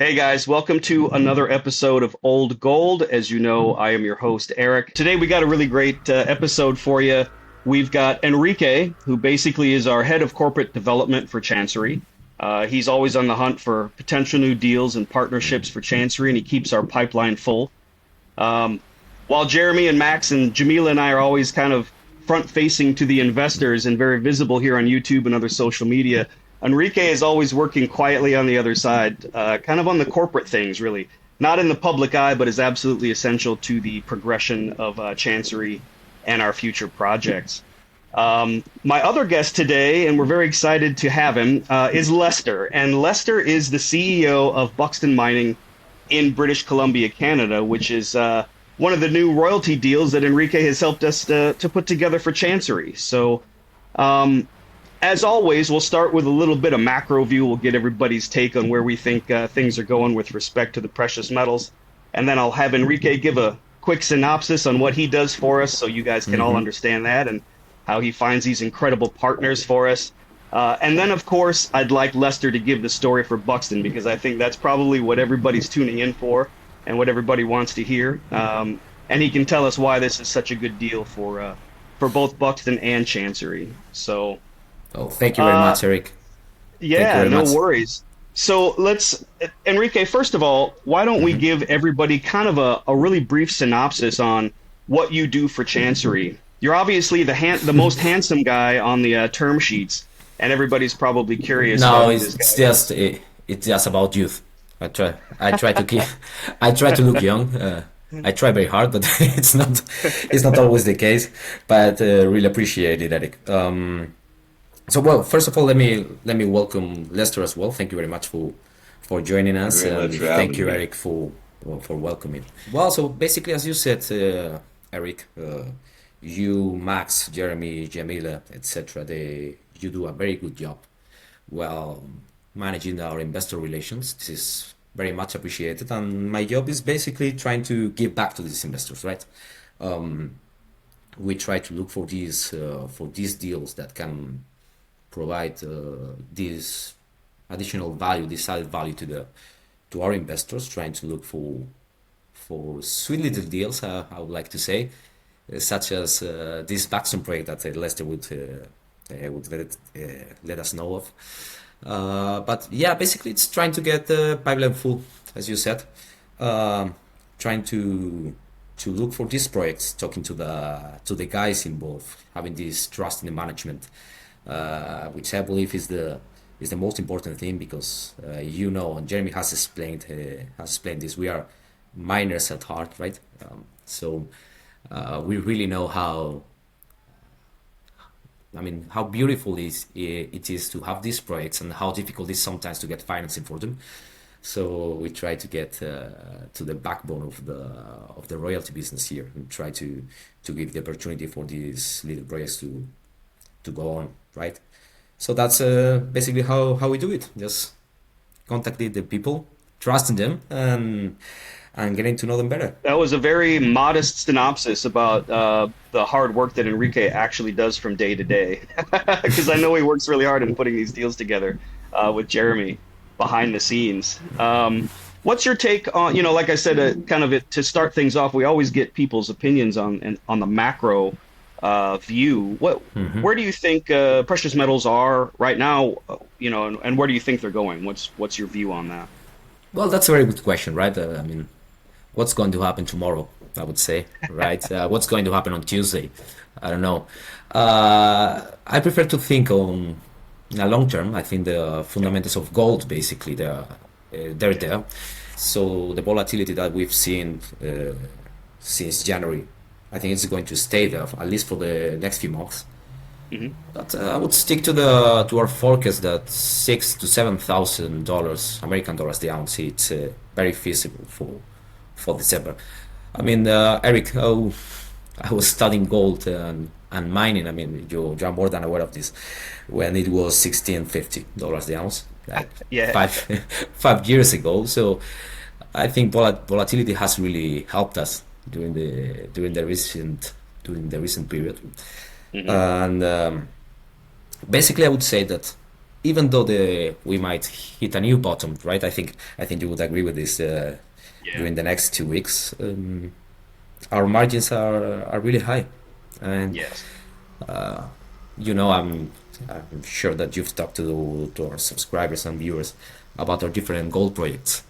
Hey guys, welcome to another episode of Old Gold. As you know, I am your host, Eric. Today we got a really great episode for you. We've got Enrique, who basically is our head of corporate development for Chancery. He's always on the hunt for potential new deals and partnerships for Chancery, and he keeps our pipeline full. Um, while Jeremy and Max and Jamila and I are always kind of front facing to the investors and very visible here on YouTube and other social media, Enrique is always working quietly on the other side, kind of on the corporate things, really. Not in the public eye, but is absolutely essential to the progression of Chancery and our future projects. My other guest today, and we're very excited to have him, is Lester. And Lester is the CEO of Buxton Mining in British Columbia, Canada, which is one of the new royalty deals that Enrique has helped us to put together for Chancery. So, as always, we'll start with a little bit of macro view. We'll get everybody's take on where we think things are going with respect to the precious metals. And then I'll have Enrique give a quick synopsis on what he does for us so you guys can all understand that and how he finds these incredible partners for us. And then, of course, I'd like Lester to give the story for Buxton because I think that's probably what everybody's tuning in for and what everybody wants to hear. And he can tell us why this is such a good deal for both Buxton and Chancery. So. Oh, thank you very much, Eric. Thank you Yeah, very no much. worries. So Enrique, first of all, why don't we give everybody kind of a really brief synopsis on what you do for Chancery? You're obviously the most handsome guy on the term sheets, and everybody's probably curious about No, who this it's guy is. just it's just about youth. I try to keep I try to look young. I try very hard, but it's not always the case. But really appreciate it, Eric. So well, first of all, let me welcome Lester as well. Thank you very much for joining Thank you us, very much and for thank having you, me. Eric, for welcoming. Well, so basically, as you said, Eric, you, Max, Jeremy, Jamila, etc. They you do a very good job. Well, managing our investor relations. This is very much appreciated, and my job is basically trying to give back to these investors, right? We try to look for these deals that can provide this additional value, this added value to our investors, trying to look for sweet little deals, I would like to say, such as this Buxton project that Lester would let us know of. But yeah, basically it's trying to get the pipeline full, as you said, um, trying to look for these projects, talking to the guys involved, having this trust in the management, which I believe is the most important thing because and Jeremy has explained this. We are miners at heart, right? So we really know how beautiful it is to have these projects and how difficult it is sometimes to get financing for them. So we try to get to the backbone of the royalty business here and try to give the opportunity for these little projects to go on, right? So that's basically how we do it. Just contacting the people, trusting them, and getting to know them better. That was a very modest synopsis about the hard work that Enrique actually does from day to day, because I know he works really hard in putting these deals together with Jeremy behind the scenes. What's your take on, like I said, to start things off, we always get people's opinions on the macro view. Where do you think precious metals are right now, and where do you think they're going? What's your view on that? Well, that's a very good question, right? What's going to happen tomorrow? I would say, right? What's going to happen on Tuesday? I don't know. I prefer to think on in a long term. I think the fundamentals of gold, basically, they're there. So the volatility that we've seen since January, I think it's going to stay there at least for the next few months. Hmm. But I would stick to our forecast that $6,000 to $7,000 American dollars the ounce. It's very feasible for December. Eric, I was studying gold and mining. You're more than aware of this. When it was $1,650 the ounce, like Yeah. five 5 years ago. So I think volatility has really helped us during the recent period. Hmm. And basically, I would say that even though the we might hit a new bottom, right? I think you would agree with this. Yeah. During the next 2 weeks, our margins are really high, and Yes. I'm sure that you've talked to our subscribers and viewers about our different gold projects.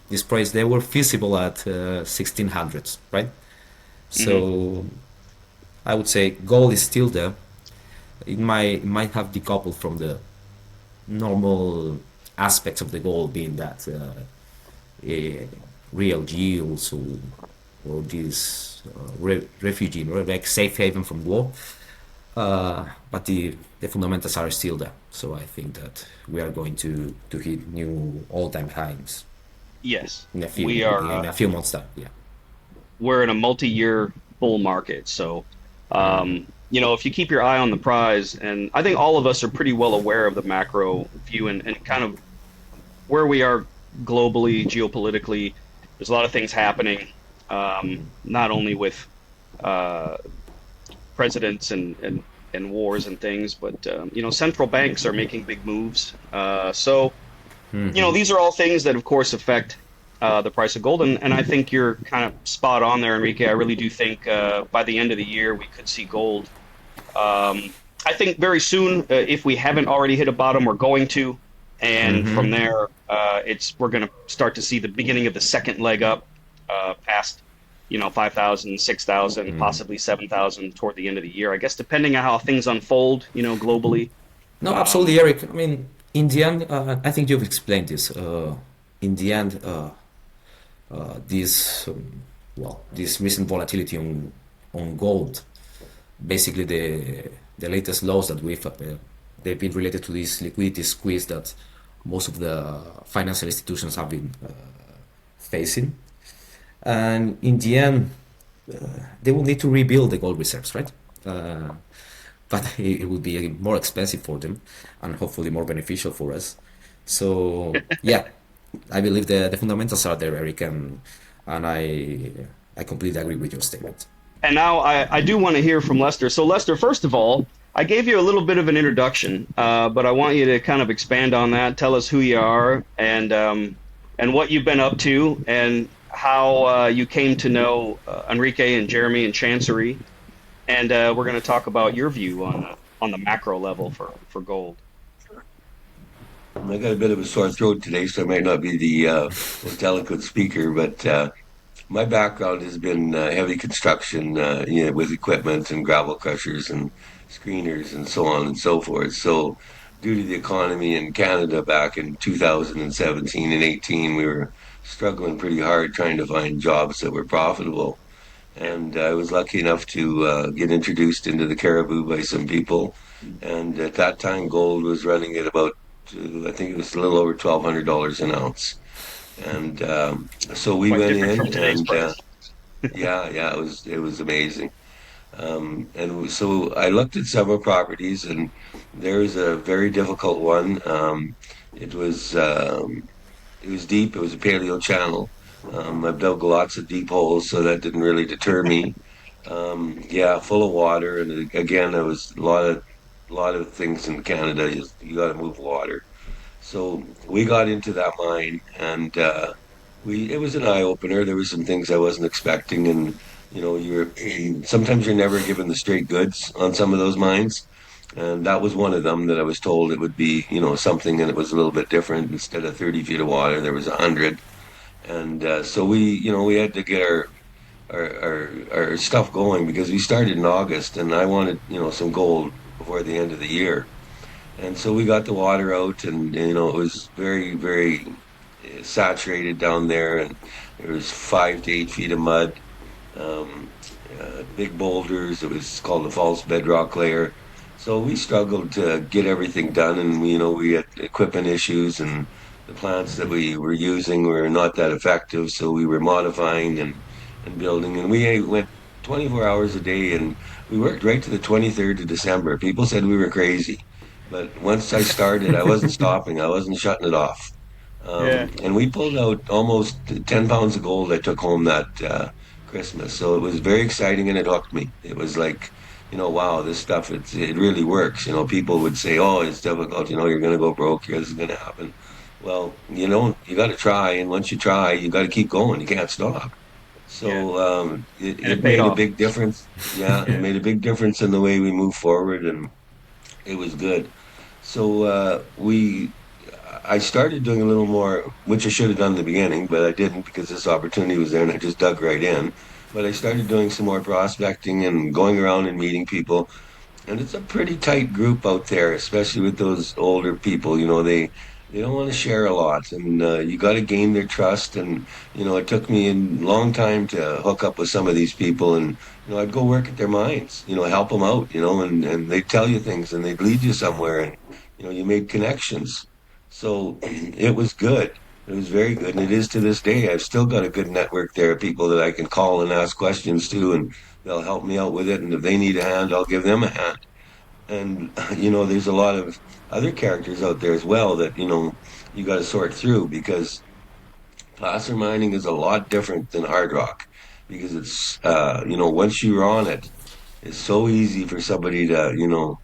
These projects, they were feasible at 1600s, right? Hmm. So I would say gold is still there. It might have decoupled from the normal aspects of the gold, being that uh, real yields or this refugee, or like safe haven from war. But the fundamentals are still there. So I think that we are going to hit new all-time highs Yes. in a few We are. in a few months time. Yeah. We're in a multi-year bull market. So, if you keep your eye on the prize, and I think all of us are pretty well aware of the macro view and kind of where we are globally, geopolitically. There's a lot of things happening, not only with uh, presidents and wars and things, but central banks are making big moves. These are all things that, of course, affect the price of gold. And I think you're kind of spot on there, Enrique. I really do think by the end of the year we could see gold. I think very soon, if we haven't already hit a bottom, we're going to. And from there, we're going to start to see the beginning of the second leg up past 5,000, 6,000, possibly 7,000 toward the end of the year. I guess depending on how things unfold, globally. No, Um, absolutely, Eric. I mean, in the end, I think you've explained this. In the end, this this recent volatility on gold, basically the latest lows that they've been related to this liquidity squeeze that most of the financial institutions have been facing, and in the end, they will need to rebuild the gold reserves, right? But it would be more expensive for them, and hopefully more beneficial for us. So yeah, I believe the fundamentals are there, Eric, and I completely agree with your statement. and now I do want to hear from Lester. So, Lester, first of all, I gave you a little bit of an introduction, but I want you to kind of expand on that. Tell us who you are and what you've been up to, and how you came to know Enrique and Jeremy and Chancery. And we're going to talk about your view on the macro level for gold. I got a bit of a sore throat today, so I might not be the most eloquent speaker, but my background has been heavy construction, with equipment and gravel crushers and screeners and so on and so forth. So, due to the economy in Canada back in 2017 and 18, we were struggling pretty hard trying to find jobs that were profitable. Yeah, And I was lucky enough to get introduced into the caribou by some people. And at that time, gold was running at about, I think it was a little over $1,200 an ounce. And so we quite went different from in, today's and price. yeah, it was amazing. And so I looked at several properties, and there was a very difficult one. It was um, it was deep. It was a paleo channel. I've dug lots of deep holes, so that didn't really deter me. Yeah, full of water, and again, there was a lot of things in Canada. You got to move water. So we got into that mine, and we it was an eye opener. There were some things I wasn't expecting, and you're sometimes you're never given the straight goods on some of those mines. And that was one of them that I was told it would be, something, and it was a little bit different. Instead of 30 feet of water, there was 100. And so we had to get our stuff going because we started in August, and I wanted, some gold before the end of the year. And so we got the water out, and it was very, very saturated down there, and there was 5 to 8 feet of mud, um, big boulders. It was called the false bedrock layer. So we struggled to get everything done, and we had equipment issues, and the plants that we were using were not that effective. So we were modifying and building, and we went 24 hours a day, and we worked right to the 23rd of December. People said we were crazy, but once I started, I wasn't stopping. I wasn't shutting it off. Yeah. And we pulled out almost 10 pounds of gold I took home that Christmas. So it was very exciting, and it hooked me. It was like, wow, this stuff, it really works. People would say, oh, it's difficult, you're going to go broke here, this is going to happen. Well, you got to try. And once you try, you got to keep going. You can't stop. Yeah, So it, and it it paid made a off. big difference. Yeah, it Yeah. made a big difference in the way we move forward, and it was good. So I started doing a little more, which I should have done in the beginning, but I didn't because this opportunity was there and I just dug right in. But I started doing some more prospecting and going around and meeting people, and it's a pretty tight group out there, especially with those older people. They don't want to share a lot, and you got to gain their trust. And it took me a long time to hook up with some of these people, and I'd go work at their mines, help them out, and they'd tell you things, and they'd lead you somewhere, and you made connections. So it was good. It was very good, and it is to this day. I've still got a good network there of people that I can call and ask questions to, and they'll help me out with it. And if they need a hand, I'll give them a hand. And there's a lot of other characters out there as well that you got to sort through, because placer mining is a lot different than hard rock, because it's once you're on it, it's so easy for somebody to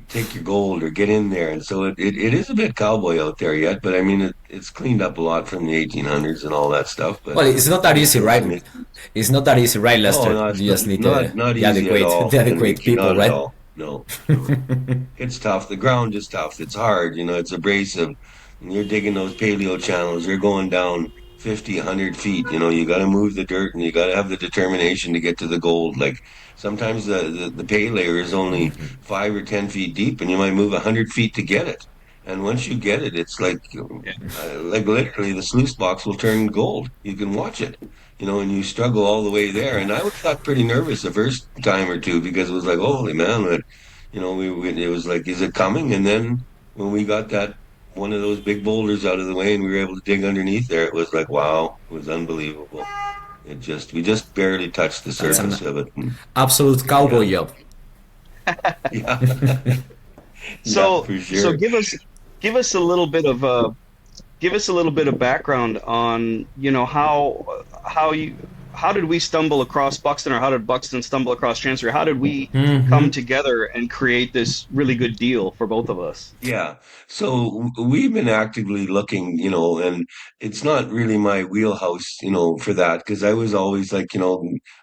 take your gold or get in there. And so it is a bit cowboy out there yet, but I mean it's cleaned up a lot from the 1800s and all that stuff, but Well, it's not that there's easy, still some right? It's not that easy, right, no, Lester? no, it's You just need not the easy at adequate all, the adequate Enrique, people, not at right? all. No, no. It's tough. The ground is tough. It's hard. It's abrasive. And you're digging those paleo channels. You're going down 50, 100 feet. You got to move the dirt and you got to have the determination to get to the gold. Like sometimes the pay layer is only 5 or 10 feet deep and you might move 100 feet to get it. And once you get it, it's Yeah. like literally the sluice box will turn gold. You can watch it, and you struggle all the way there. And got pretty nervous the first time or two because it was like, holy man, it was like, is it coming? And then when we got that one of those big boulders out of the way and we were able to dig underneath there, it was like, wow, it was unbelievable. We just barely touched the That's an surface of it. And absolute cowboy yeah, job. yeah, yeah, So for so sure. give us a little bit of give us a little bit of background on, how you how did we stumble across Buxton, or how did Buxton stumble across Chancery? How did we come together and create this really good deal for both of us? Yeah. So we've been actively looking, and it's not really my wheelhouse, for that, because I was always like,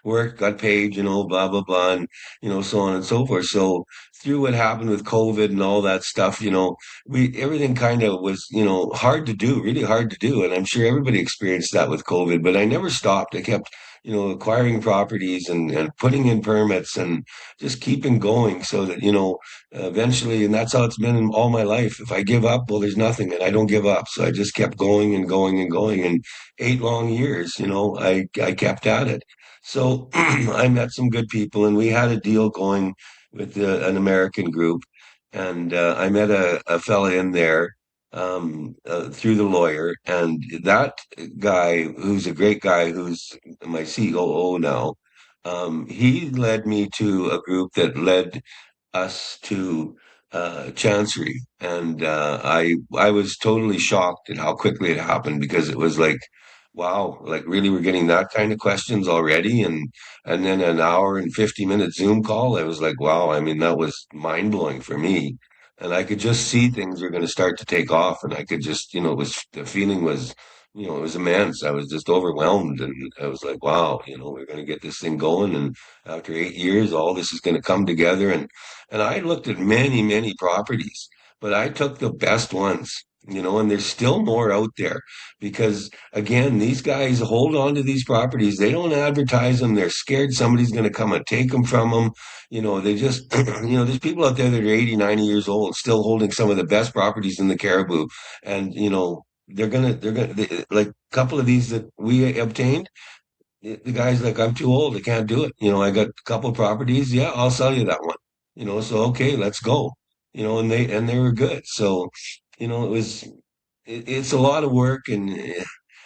work, got paid, blah, blah, blah, and, so on and so forth. So through what happened with COVID and all that stuff, everything kind of was, hard to do, really hard to do. And I'm sure everybody experienced that with COVID, but I never stopped. I kept, acquiring properties and putting in permits and just keeping going so that, eventually, and that's how it's been in all my life. If I give up, well, there's nothing, and I don't give up. So I just kept going and going and going. And 8 long years, I kept at it. So I met some good people, and we had a deal going with an American group. And I met a fella in there through the lawyer, and that guy, who's a great guy, who's my COO now. He led me to a group that led us to Chancery, and I was totally shocked at how quickly it happened, because it was like, wow, like really we're getting that kind of questions already, and then an hour and 50-minute Zoom call. I was like, wow, I mean that was mind blowing for me, and I could just see things were going to start to take off, and I could just it was the feeling was. It was immense. I was just overwhelmed, and I was like, "Wow, we're going to get this thing going." And after 8 years, all this is going to come together. And I looked at many, many properties, but I took the best ones, and there's still more out there, because again, these guys hold on to these properties. They don't advertise them. They're scared somebody's going to come and take them from them. They just, there's people out there that are 80, 90 years old still holding some of the best properties in the Caribou. And, like a couple of these that we obtained, the guy's like, I'm too old. I can't do it. I got a couple properties. Yeah, I'll sell you that one. So okay, let's go. And they were good. So, it's a lot of work, and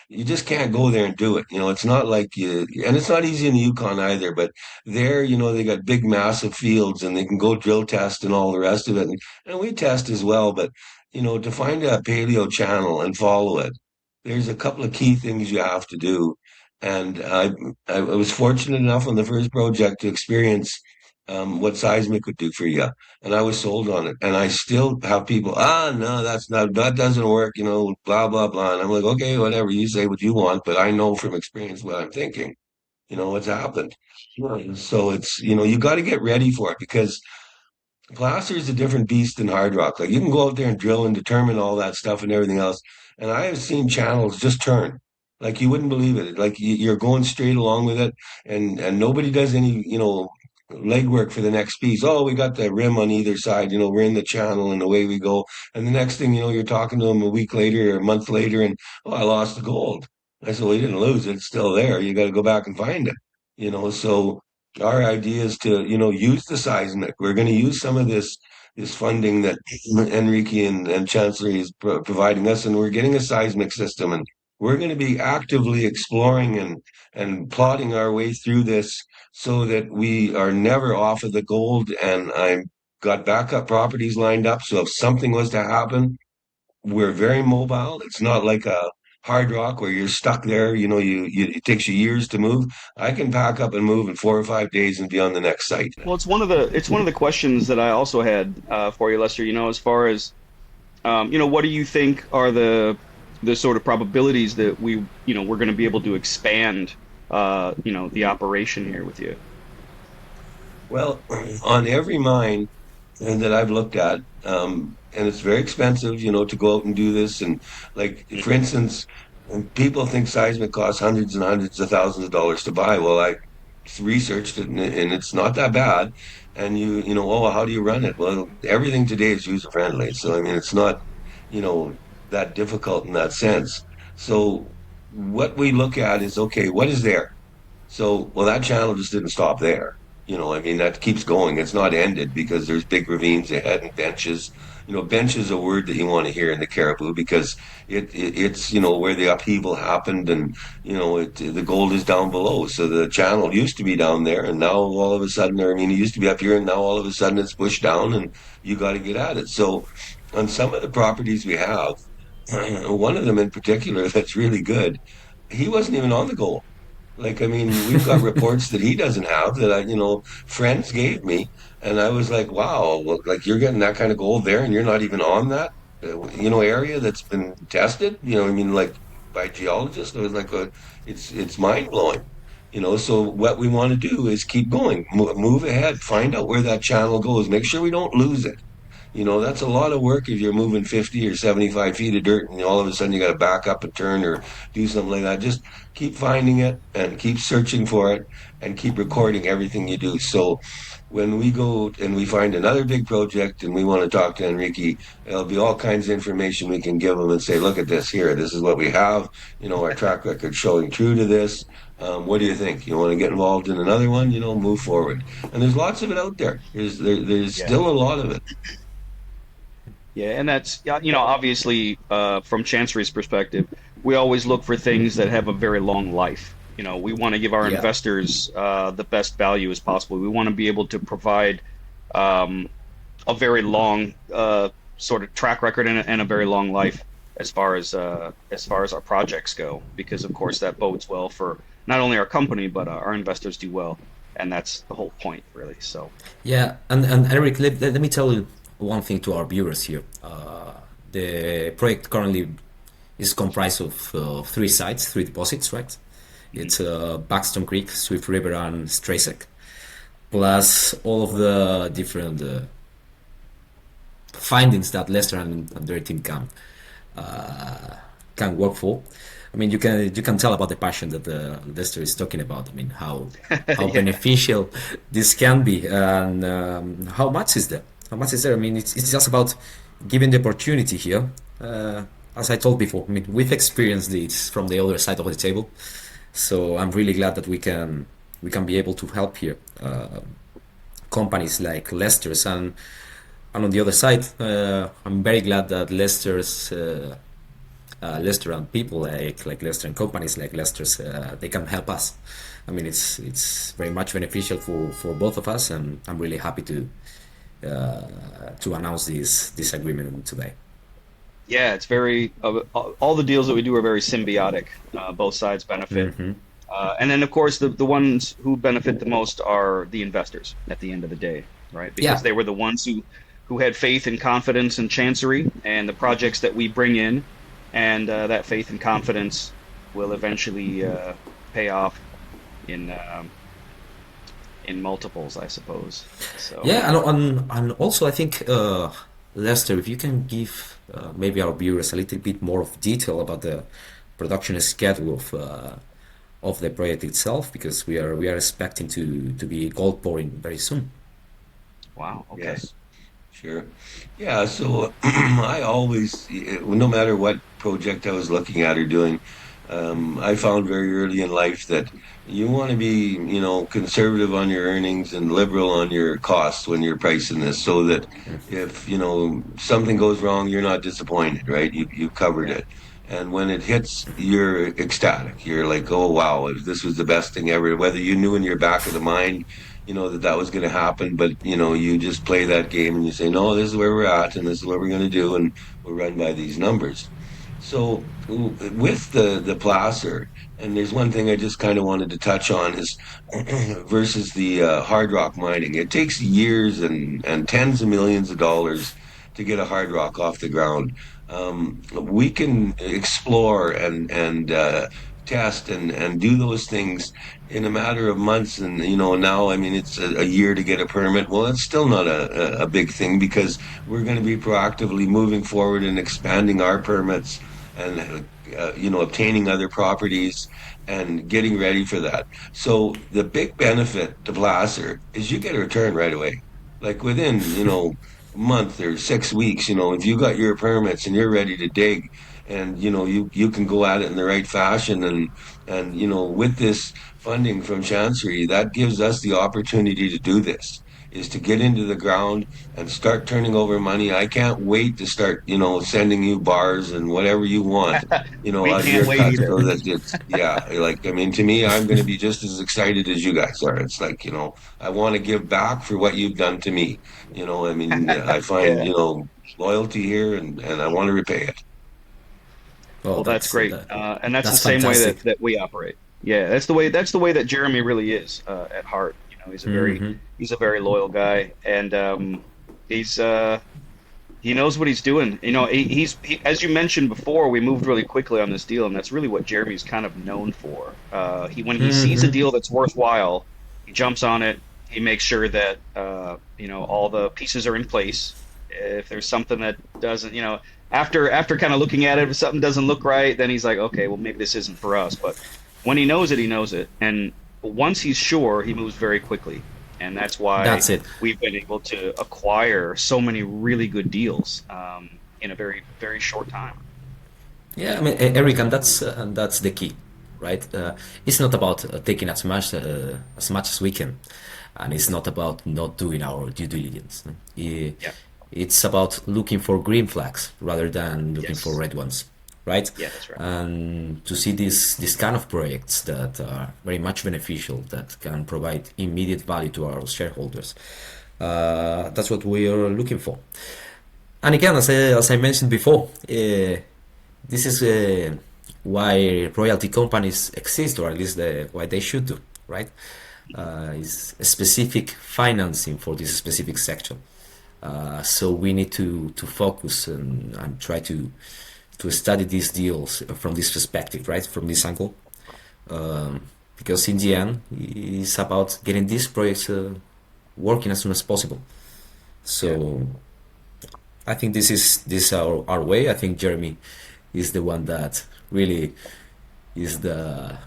you just can't go there and do it. It's not like and it's not easy in the Yukon either, but there, they got big, massive fields and they can go drill test and all the rest of it. And we test as well, but, to find a paleo channel and follow it, there's a couple of key things you have to do. And I was fortunate enough on the first project to experience what seismic would do for you. And I was sold on it. And I still have people, no, that doesn't work, blah, blah, blah. And I'm like, okay, whatever, you say what you want, but I know from experience what I'm thinking, what's happened. Right. So it's, you got to get ready for it because placer is a different beast than hard rock. Like you can go out there and drill and determine all that stuff and everything else. And I have seen channels just turn. Like you wouldn't believe it. Like you're going straight along with it, and nobody does any, legwork for the next piece. Oh, we got the rim on either side. We're in the channel, and away we go. And the next thing you know, you're talking to them a week later or a month later, and oh, I lost the gold. I said, well, you didn't lose it. It's still there. You got to go back and find it. So our idea is to, use the seismic. We're going to use some of this funding that Enrique and Chancery is providing us, and we're getting a seismic system, and we're going to be actively exploring and plotting our way through this so that we are never off of the gold. And I've got backup properties lined up, so if something was to happen, we're very mobile. It's not like a hard rock where you're stuck there. It takes you years to move. I can pack up and move in 4 or 5 days and be on the next site. Well, it's one of the questions that I also had for you, Lester. As far as what do you think are the sort of probabilities that we're going to be able to expand the operation here with you? Well, on every mine that I've looked at, and it's very expensive, to go out and do this. And like, for instance, people think seismic costs hundreds and hundreds of thousands of dollars to buy. Well, I researched it, and it's not that bad. And oh, how do you run it? Well, everything today is user friendly. So, I mean, it's not, you know, that difficult in that sense. So what we look at is, okay, what is there? So, well, that channel just didn't stop there. I mean, that keeps going. It's not ended because there's big ravines ahead and benches. Bench is a word that you want to hear in the Caribou because it's, where the upheaval happened, and, the gold is down below. So the channel used to be down there, and now all of a sudden, or I mean, it used to be up here, and now all of a sudden it's pushed down, and you got to get at it. So on some of the properties we have, one of them in particular that's really good, he wasn't even on the gold. Like, I mean, we've got reports that he doesn't have that friends gave me. And I was like, wow, well, like you're getting that kind of gold there and you're not even on that, area that's been tested, I mean, like by geologists. I was like, it's mind blowing, so what we want to do is keep going, move ahead, find out where that channel goes, make sure we don't lose it. That's a lot of work if you're moving 50 or 75 feet of dirt and all of a sudden you got to back up and turn or do something like that. Just keep finding it and keep searching for it and keep recording everything you do. So when we go and we find another big project and we want to talk to Enrique, there'll be all kinds of information we can give him and say, look at this here. This is what we have. Our track record showing true to this. What do you think? You want to get involved in another one? Move forward. And there's lots of it out there. There's Yeah. still a lot of it. Yeah, and that's obviously from Chancery's perspective, we always look for things that have a very long life. We want to give our Yeah. investors the best value as possible. We want to be able to provide um, a very long sort of track record and a very long life as far as our projects go, because of course that bodes well for not only our company but our investors do well, and that's the whole point, really. So Yeah, and Eric, let me tell you one thing to our viewers here. The project currently is comprised of three sites, three deposits, right? It's Buxton Creek, Swift River, and Strasek, plus all of the different findings that Lester and their team can work for. I mean, you can tell about the passion that Lester is talking about. I mean, how yeah, beneficial this can be, and how much is there? How much is there? I mean, it's just about giving the opportunity here. As I told before, I mean, we've experienced this from the other side of the table, so I'm really glad that we can be able to help here. Companies like Lester's, and on the other side, I'm very glad that Lester and people like Lester and companies like Lester's, they can help us. I mean, it's very much beneficial for both of us, and I'm really happy to announce this agreement today. yeah, it's very all the deals that we do are very symbiotic. Both sides benefit. Hmm. And then, of course, the ones who benefit the most are the investors at the end of the day, right? Because Yeah, they were the ones who had faith and confidence in Chancery and the projects that we bring in, and that faith and confidence will eventually pay off in multiples, I suppose. So, yeah, and also I think Lester, if you can give maybe our viewers a little bit more of detail about the production schedule of the project itself, because we are expecting to be gold pouring very soon. wow, okay. Yes. Sure. Yeah, so I always, no matter what project I was looking at or doing, I found very early in life that you want to be, conservative on your earnings and liberal on your costs when you're pricing this, so that if, something goes wrong, you're not disappointed, right? You covered Yeah. it. And when it hits, you're ecstatic. You're like, oh, wow, if this was the best thing ever, whether you knew in your back of the mind that was going to happen, but you just play that game and you say, no, this is where we're at and this is what we're going to do, and we'll run by these numbers. So with the placer, and there's one thing I just kind of wanted to touch on is versus the hard rock mining. It takes years and tens of millions of dollars to get a hard rock off the ground. We can explore and test and do those things in a matter of months. And now, I mean, it's a year to get a permit. Well, it's still not a big thing, because we're going to be proactively moving forward and expanding our permits and obtaining other properties and getting ready for that. So the big benefit to Placer is you get a return right away, like within a month or 6 weeks. If you got your permits and you're ready to dig, and you can go at it in the right fashion, and with this funding from Chancery, that gives us the opportunity to do this, is to get into the ground and start turning over money. I can't wait to start, sending you bars and whatever you want, We out of can't your wait cut, either. so that it's, yeah, like, I mean, to me, I'm going to be just as excited as you guys are. It's like, I want to give back for what you've done to me. I mean, I find, Yeah. loyalty here, and I want to repay it. Oh, Well, that's great, and that's the that's same way fantastic. that we operate. Yeah, that's the way that Jeremy really is at heart. Hmm. He's a very loyal guy, and he's he knows what he's doing. As you mentioned before, we moved really quickly on this deal, and that's really what Jeremy's kind of known for. When he sees a Hmm. deal that's worthwhile, he jumps on it. He makes sure that all the pieces are in place. If there's something that doesn't, after kind of looking at it, if something doesn't look right, then he's like, okay, well maybe this isn't for us. But when he knows it, he knows it, and once he's sure, he moves very quickly, and that's why That's it. we've been able to acquire so many really good deals in a very, very short time. Yeah, I mean, Eric, and that's the key, right? It's not about taking as much as we can, and it's not about not doing our due diligence. Yeah. It's about looking for green flags rather than looking for Yes. red ones, right? Yeah, that's right. And to see this kind of projects that are very much beneficial, that can provide immediate value to our shareholders, that's what we are looking for. And again, as I mentioned before, this is why royalty companies exist, or at least why they should do, right? Is a specific financing for this specific sector. So we need to focus and try to study these deals from this perspective, right? From this angle, because in the end, it's about getting these projects working as soon as possible. Yeah. So I think this is our way. I think Jeremy is the one that really is the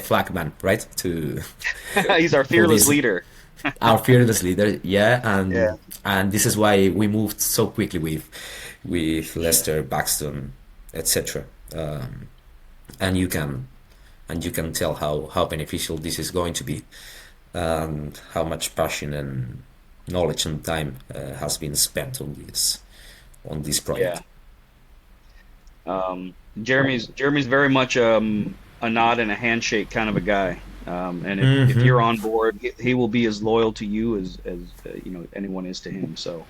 flagman, right? To He's our for fearless this, leader. our fearless leader, yeah, Yeah. and this is why we moved so quickly with Leicester, Buxton, etc. Um, and you can tell how beneficial this is going to be, and how much passion and knowledge and time has been spent on this Yeah. project. Jeremy's very much a nod and a handshake kind of a guy. And if Hmm. you're on board, he will be as loyal to you as anyone is to him. So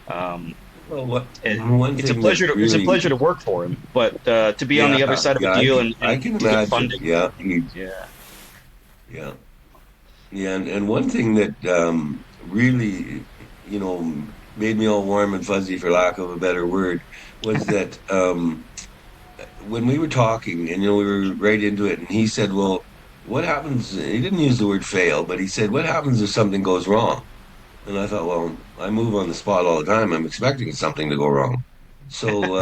um, Well, what it, one it's a thing that pleasure really, to work for him, but to be on yeah, the other side of a yeah, deal and, I and can to get imagine. funding. Yeah, Yeah. yeah, yeah. And one thing that really, you know, made me all warm and fuzzy, for lack of a better word, was that when we were talking, and we were right into it, and he said, "Well, what happens?" He didn't use the word fail, but he said, "What happens if something goes wrong?" And I thought, well, I move on the spot all the time. I'm expecting something to go wrong. So,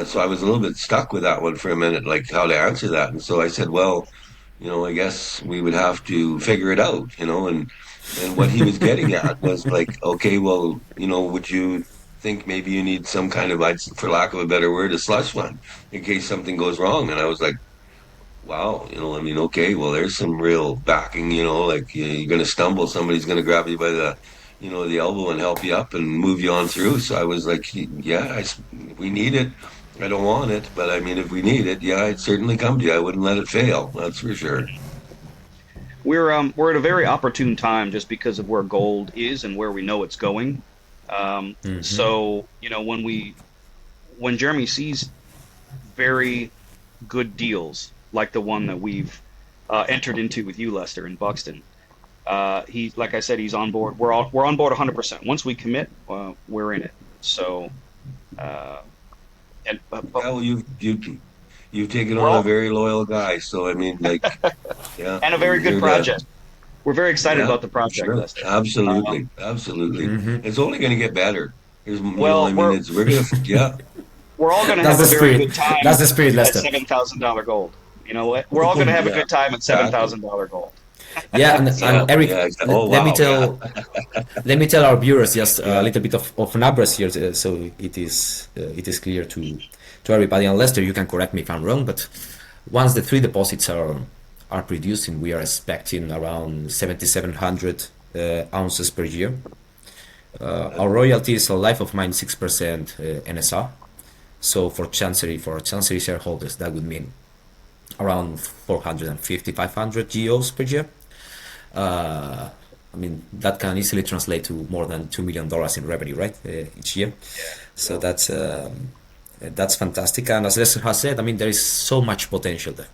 so I was a little bit stuck with that one for a minute, like how to answer that. And so I said, well, I guess we would have to figure it out, and what he was getting at was like, okay, well, would you think maybe you need some kind of, for lack of a better word, a slush fund in case something goes wrong? And I was like, wow, I mean, okay, well, there's some real backing, like you're going to stumble, somebody's going to grab you by the elbow and help you up and move you on through. So I was like, yeah, we need it. I don't want it, but I mean, if we need it, yeah, I'd certainly come to you. I wouldn't let it fail. That's for sure. We're at a very opportune time just because of where gold is and where we know it's going. Hmm. So when Jeremy sees very good deals like the one that we've entered into with you, Lester, in Buxton, he, like I said, he's on board. We're on board 100%. Once we commit, we're in it. So uh, but Yeah, well, you've taken we're on a all very loyal guy. So I mean, like, yeah, and a I'm very good here to. project. We're very excited Yeah, about the project, sure. Lester. Absolutely. Absolutely. Hmm. It's only going to get better. I Well, mean, we're going to, yeah. we're all going to That's have the a very spirit. good time That's the spirit, at Lester. $7,000 gold. You know what? We're all going to have a Yeah, good time at exactly. $7,000 gold. Yeah, Yeah, and Eric, yeah. Oh, let me wow. Yeah. tell our viewers just a Yeah. little bit of numbers here, so it is clear to everybody. And Lester, you can correct me if I'm wrong, but once the three deposits are producing, we are expecting around 7,700 ounces per year. Our royalty is a life of mine 6% NSR. So for Chancery shareholders, that would mean around 450, 500 GEOs per year. I mean, that can easily translate to more than $2 million in revenue, right, each year. So Yeah. that's fantastic. And as Lester has said, I mean, there is so much potential there.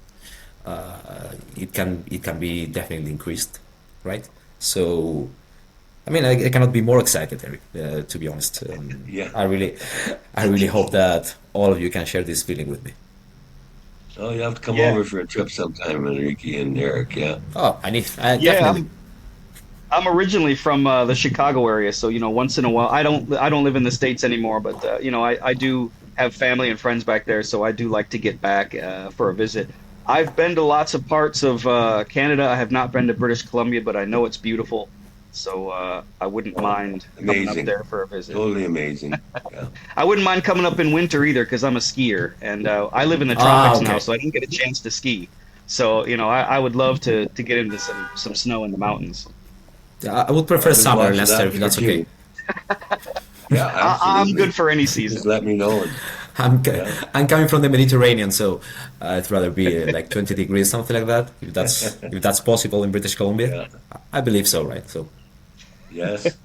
It can be definitely increased, right? So, I mean, I cannot be more excited, Eric. To be honest, Yeah. I really hope that all of you can share this feeling with me. Oh, you have to come Yeah, over for a trip sometime, Enrique and Eric. Yeah. Oh, I yeah. definitely. I'm originally from the Chicago area, so once in a while, I don't live in the States anymore, but I do have family and friends back there, so I do like to get back for a visit. I've been to lots of parts of Canada. I have not been to British Columbia, but I know it's beautiful, so I wouldn't mind coming up Amazing. there for a visit. Totally amazing. Yeah. I wouldn't mind coming up in winter either because I'm a skier and I live in the Ah, tropics now, okay. so I didn't get a chance to ski. So I would love to get into some snow in the mountains. I would prefer I was summer, watching Lester, that if there that's okay. too. Yeah, I'm good absolutely. for any Just season. let me know. And I'm yeah. I'm coming from the Mediterranean, so I'd rather be like 20 degrees, something like that. If that's possible in British Columbia, Yeah. I believe so, right? So Yes,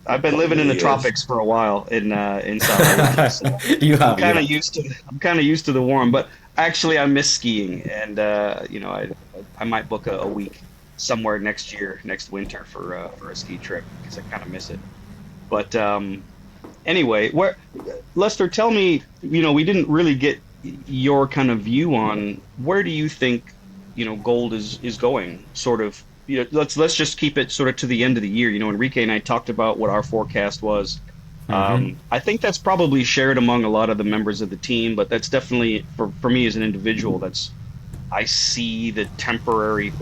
I've been it living in the really is. tropics for a while in South Asia, so you I'm have, you kind of have. used to I'm kind of used to the warm. But actually, I miss skiing, and I might book a week somewhere next year, next winter for a ski trip because I kind of miss it. But anyway, where Lester, tell me, we didn't really get your kind of view on where do you think, gold is going, sort of. Let's just keep it sort of to the end of the year. Enrique and I talked about what our forecast was. Hmm. I think that's probably shared among a lot of the members of the team, but that's definitely for me as an individual, I see the temporary,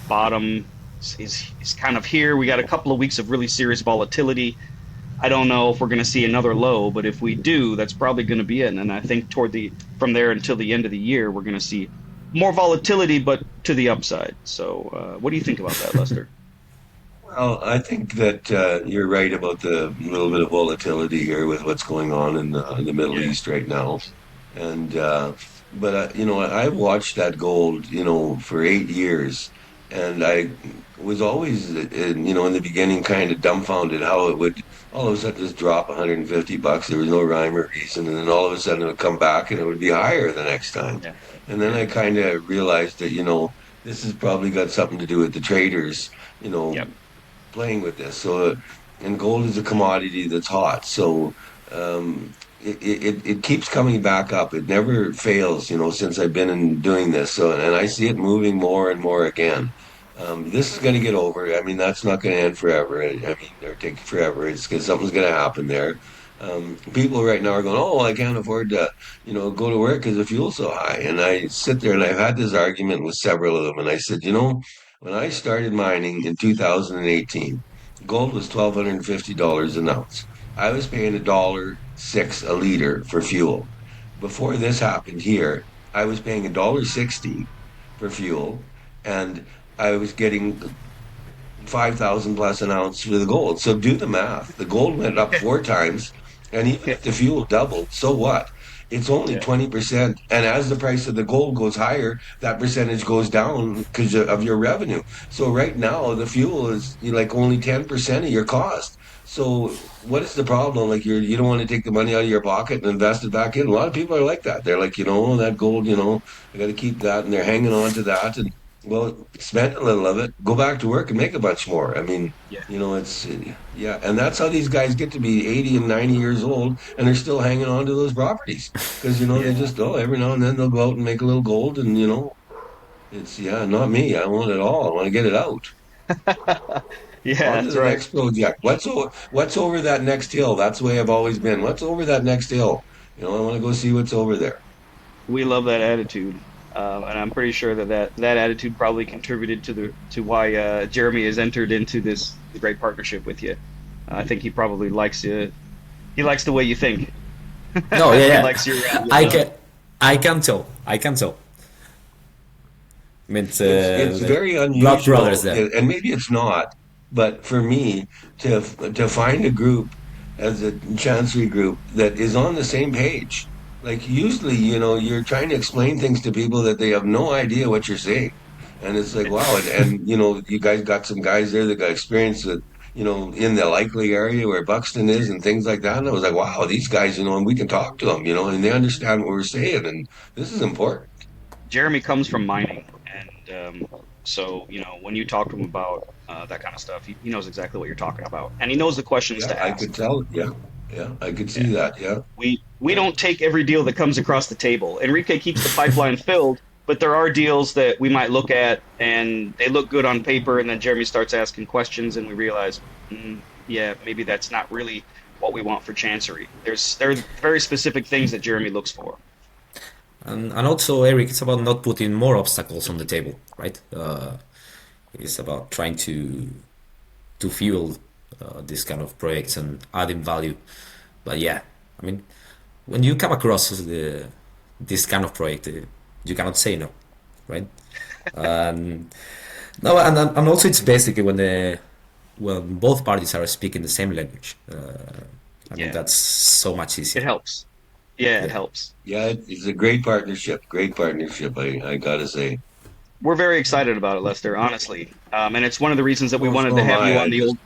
bottom is kind of here. We got a couple of weeks of really serious volatility. I don't know if we're going to see another low, but if we do, that's probably going to be it. And I think from there until the end of the year, we're going to see more volatility, but to the upside. So, what do you think about that, Lester? Well, I think that you're right about the little bit of volatility here with what's going on in the Middle Yeah. East right now. And but I've watched that gold, for 8 years, and I was always, in the beginning, kind of dumbfounded how it would all of a sudden just drop 150 bucks. There was no rhyme or reason, and then all of a sudden it would come back and it would be higher the next time. Yeah. And then Yeah. I kind of realized that, this has probably got something to do with the traders, you know, Yep. playing with this. So, and gold is a commodity that's hot. So, it keeps coming back up. It never fails, you know, since I've been in doing this. So, and I see it moving more and more again. This is going to get over. I mean, that's not going to end forever. I mean, or take forever. It's because something's going to happen there. People right now are going, oh, I can't afford to, you know, go to work because the fuel's so high. And I sit there and I've had this argument with several of them. And I said, you know, when I started mining in 2018, gold was $1,250 an ounce. I was paying $1.06 a liter for fuel. Before this happened here, I was paying $1.60 for fuel, and I was getting 5,000 plus an ounce for the gold. So do the math. The gold went up four times, and even Yeah. if the fuel doubled, so what? It's only Yeah. 20%. And as the price of the gold goes higher, that percentage goes down because of your revenue. So right now, the fuel is like only 10% of your cost. So what is the problem? Like you don't want to take the money out of your pocket and invest it back in. A lot of people are like that. They're like, you know, that gold, you know, I got to keep that, and they're hanging on to that. And well, spend a little of it, go back to work and make a bunch more. I mean, Yeah. you know, yeah, and that's how these guys get to be 80 and 90 years old and they're still hanging on to those properties because, you know, they Yeah. just, oh, every now and then they'll go out and make a little gold and, you know, yeah, not me. I want it all. I want to get it out. Yeah, On to that's the right. next project. What's over that next hill? That's the way I've always been. What's over that next hill? You know, I want to go see what's over there. We love that attitude, and I'm pretty sure that attitude probably contributed to why Jeremy has entered into this great partnership with you. I think he probably likes you. He likes the way you think. No, yeah, He yeah. likes your I ideas. can, I can tell. I can tell. I mean, it's, It's like very blood brothers unusual, there. and maybe it's not, but for me to find a group as a Chancery group that is on the same page. Like usually, you know, you're trying to explain things to people that they have no idea what you're saying, and it's like wow, and you know, you guys got some guys there that got experience with. You know, in the likely area where Buxton is and things like that. And I was like, wow, these guys, you know, and we can talk to them, you know, and they understand what we're saying. And this is important. Jeremy comes from mining, and so when you talk to him about that kind of stuff, he knows exactly what you're talking about, and he knows the questions Yeah, to I ask. could tell. Yeah, yeah, I could Yeah. see that. Yeah, We yeah, don't take every deal that comes across the table. Enrique keeps the pipeline filled, but there are deals that we might look at and they look good on paper, and then Jeremy starts asking questions, and we realize, yeah, maybe that's not really what we want for Chancery. There are very specific things that Jeremy looks for. And also, Eric, it's about not putting more obstacles on the table, right? It's about trying to fuel this kind of projects and adding value. But yeah, I mean, when you come across this kind of project, you cannot say no, right? And no, and also it's basically when both parties are speaking the same language. I mean, Yeah, that's so much it easier. helps. Yeah, it Yeah. helps. yeah. It's a great partnership. Great partnership. I gotta say. We're very excited about it, Lester, honestly. And it's one of the reasons that we Well, wanted so to am have you I. on I the just old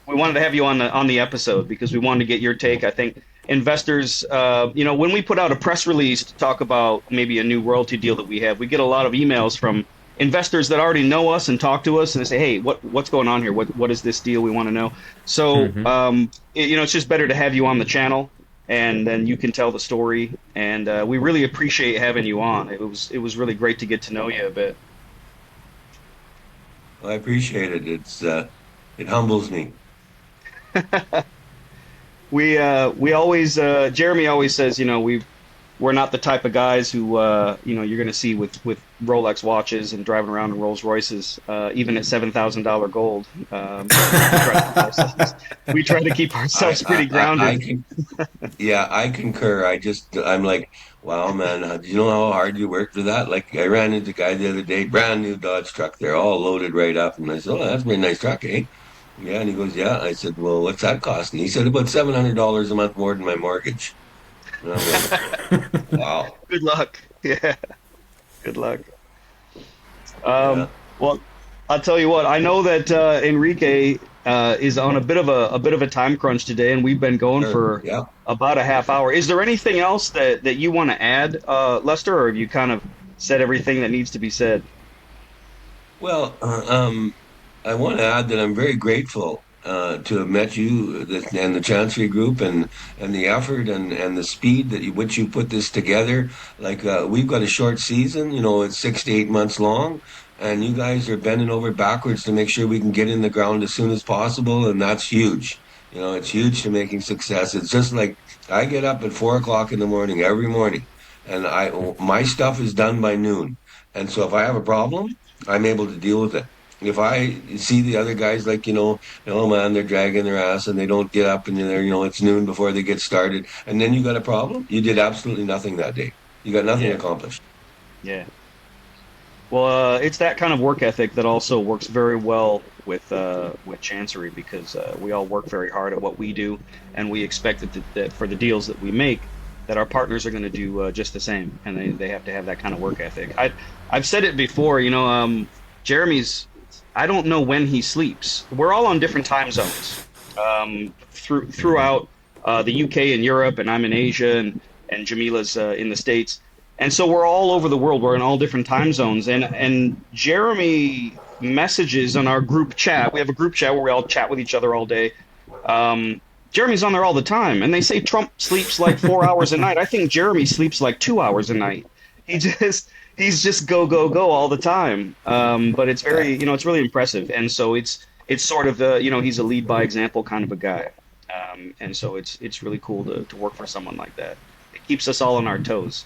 we wanted to have you on the episode because we wanted to get your take. I think investors, when we put out a press release to talk about maybe a new royalty deal that we have, we get a lot of emails from investors that already know us and talk to us, and they say, "Hey, what's going on here? What is this deal? We want to know." So, it's just better to have you on the channel, and then you can tell the story. And we really appreciate having you on. It was really great to get to know you a bit. I appreciate it. It humbles me. We always Jeremy always says, we're not the type of guys who you're going to see with Rolex watches and driving around in Rolls Royces, even at $7,000 gold. We try to keep ourselves pretty I grounded. can. Yeah, I concur. I'm like, wow, man, do you know how hard you worked for that? Like, I ran into a guy the other day, brand new Dodge truck there, all loaded right up. And I said, oh, that's a very nice truck, eh? Yeah. And he goes, yeah. I said, well, what's that costing? He said, about $700 a month more than my mortgage. And I'm like, wow. Good luck. Yeah, good luck. Yeah. Well, I'll tell you what. I know that Enrique is on a bit of a time crunch today, and we've been going Sure. for Yeah. about a half hour. Is there anything else that you want to add, Lester, or have you kind of said everything that needs to be said? Well, I want to add that I'm very grateful to have met you and the Chancery Group and the effort and the speed which you put this together. Like we've got a short season, it's 6 to 8 months long, and you guys are bending over backwards to make sure we can get in the ground as soon as possible, and that's huge. It's huge to making success. It's just like I get up at 4 o'clock in the morning every morning, and my stuff is done by noon. And so if I have a problem, I'm able to deal with it. If I see the other guys like, oh man, they're dragging their ass and they don't get up and it's noon before they get started, and then you got a problem, you did absolutely nothing that day. You got nothing Yeah, accomplished. yeah. Well, it's that kind of work ethic that also works very well with Chancery because we all work very hard at what we do, and we expect that for the deals that we make, that our partners are going to do just the same, and they have to have that kind of work ethic. I've said it before, Jeremy's. I don't know when he sleeps. We're all on different time zones throughout the UK and Europe, and I'm in Asia, and Jamila's in the States. And so we're all over the world. We're in all different time zones. And Jeremy messages on our group chat. We have a group chat where we all chat with each other all day. Jeremy's on there all the time. And they say Trump sleeps like 4 hours a night. I think Jeremy sleeps like 2 hours a night. He's just go, go, go all the time. But it's it's really impressive. And so it's sort of he's a lead by example kind of a guy. And so it's really cool to work for someone like that. It keeps us all on our toes.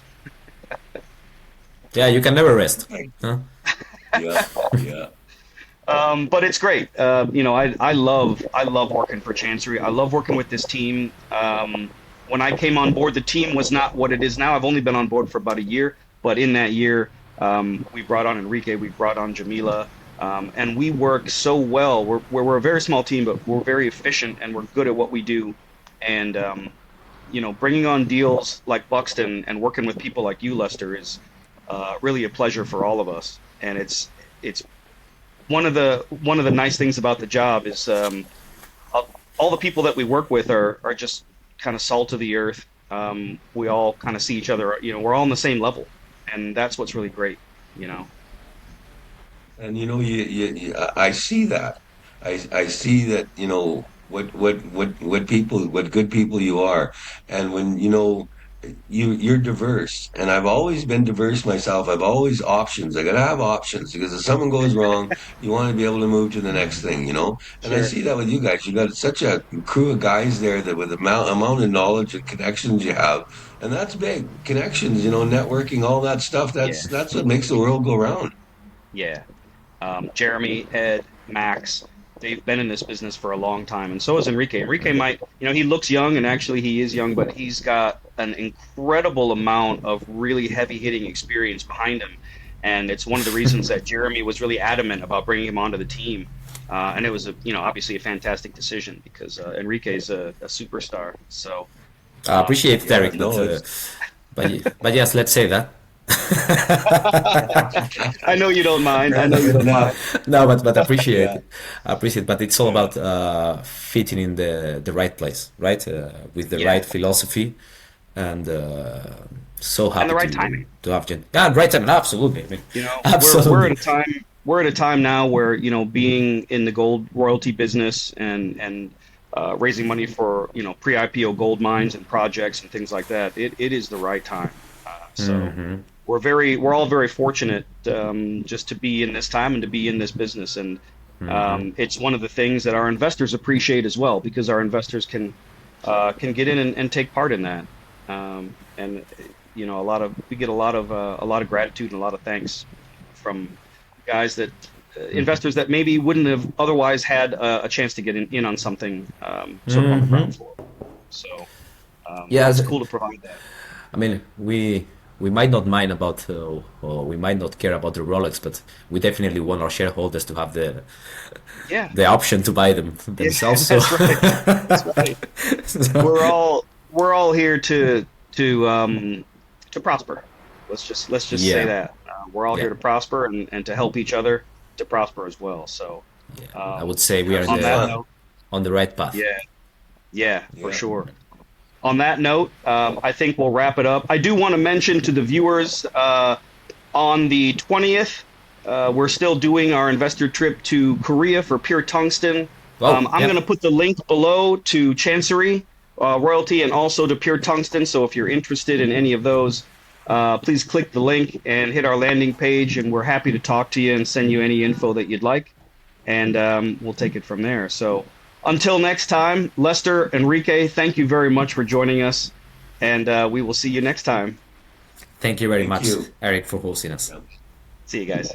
Yeah, you can never rest. Right. Huh? Yeah, yeah. But it's great. I love working for Chancery. I love working with this team. When I came on board, the team was not what it is now. I've only been on board for about a year, but in that year, we brought on Enrique, we brought on Jamila, and we work so well. We're a very small team, but we're very efficient and we're good at what we do. And bringing on deals like Buxton and working with people like you, Lester, is really a pleasure for all of us. And it's one of the nice things about the job is all the people that we work with are just kind of salt of the earth. We all kind of see each other. We're all on the same level, and that's what's really great. You know. And I see that. I see that, what good people you are. And when, you're diverse. And I've always been diverse myself. I've always options. I gotta have options because if something goes wrong, you want to be able to move to the next thing. And I Sure. see that with you guys. You got such a crew of guys there that with the amount of knowledge and connections you have, and that's big. Connections, networking, all that stuff, Yeah. that's what makes the world go round. Yeah. Jeremy, Ed, Max, they've been in this business for a long time, and so is Enrique. Enrique might, he looks young, and actually he is young, but he's got an incredible amount of really heavy-hitting experience behind him, and it's one of the reasons that Jeremy was really adamant about bringing him onto the team. And it was, obviously a fantastic decision because Enrique is a superstar. So, I appreciate it, Yeah, Eric, no, it's but yes, let's say that. I know you don't mind. I know you don't no, mind. No, but appreciate yeah, it. Appreciate, but it's all yeah. about fitting in the right place, right? With the Yeah, right philosophy, and so and the happy right timing. to have Jen. Yeah, right time. Absolutely, I mean, We're at absolutely. a time now where being in the gold royalty business and raising money for pre-IPO gold mines and projects and things like that. It is the right time. So Hmm. we're all very fortunate just to be in this time and to be in this business. And it's one of the things that our investors appreciate as well because our investors can get in and take part in that. And we get a lot of gratitude and a lot of thanks from guys that investors that maybe wouldn't have otherwise had a chance to get in on something sort of on the ground floor. So Yeah, it's cool to provide that. I mean, we might not mind about, or we might not care about the Rolex, but we definitely want our shareholders to have Yeah, the option to buy them yeah, themselves. So, that's right. That's right. so We're all here to prosper. Let's just say yeah, that we're all yeah, here to prosper and to help each other to prosper as well. So yeah. I um, would say we are Have in some on that fun. note, on the right path. yeah, yeah, for Yeah. sure. On that note, I think we'll wrap it up. I do want to mention to the viewers on the 20th, We're still doing our investor trip to Korea for pure tungsten. Oh, I'm yep. going to put the link below to Chancery royalty and also to pure tungsten. So if you're interested in any of those, please click the link and hit our landing page, and we're happy to talk to you and send you any info that you'd like, and we'll take it from there. So until next time, Lester, Enrique, thank you very much for joining us, and we will see you next time. Thank you very Thank much, you. Eric, for hosting us. See you guys.